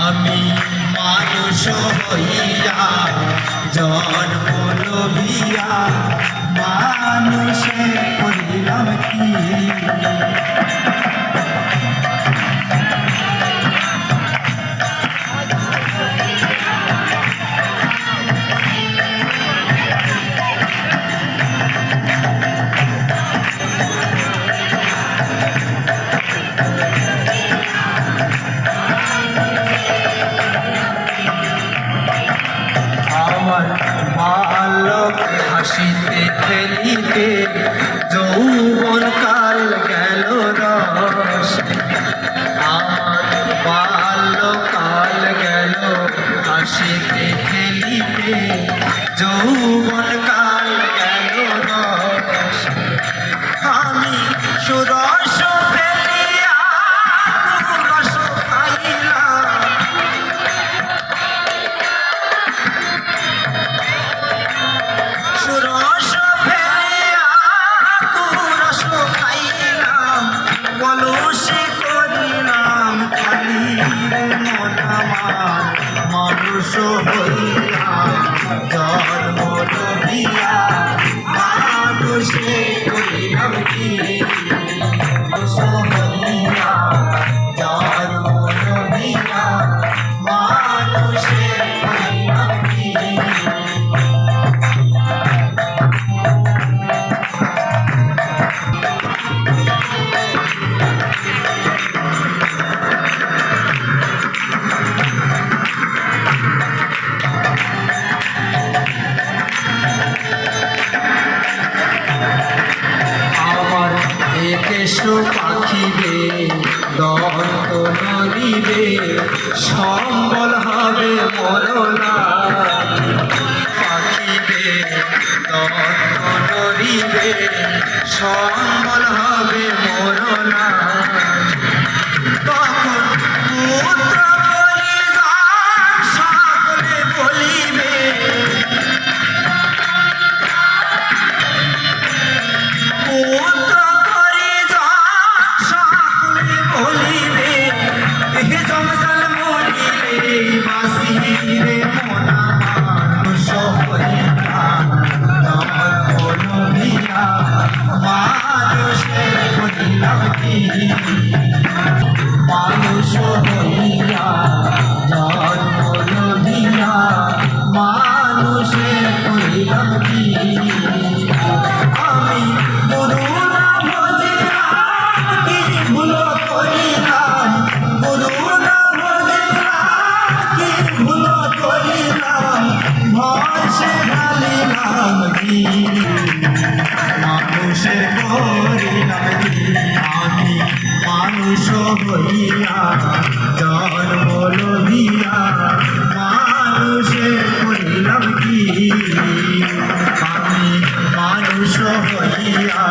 আমি মানুষ হইয়া জন্ম লভিয়া মানুষে করিলাম কি হাসিতে খেলিতে যৌবন কাল গেল রস আমার বাল্যকাল গেল হাসিতে খেলিতে যৌবন কাল গেল রস আমি সুরস ফেলিয়া রস খাইলাম মানুষ হইয়া জন্ম লভিয়া মানুষে করিলাম কি মানুষ হইয়া জন্ম লভিয়া মানুষে করিলাম কি কেশো পাখিবে দন্ত নদীবে সম্বল হবে মরলা পাখিবে দন্ত নদীবে সম্বল হবে মরলা তখন পুত্র পরিজন সকলে বলিবে পুত্র মানুষ হইয়া জন্ম লভিয়া মানুষে করিলাম কি আমি গুরু না ভজিলাম কি ভুল করিলাম গুরু না ভজিলাম কি ভুল করিলাম ভরসে ঢালিলাম কি মানুষে করিলাম কি আমি মানুষ হইয়া জন্ম লভিয়া মানুষে করিলাম কি আমি মানুষ হইয়া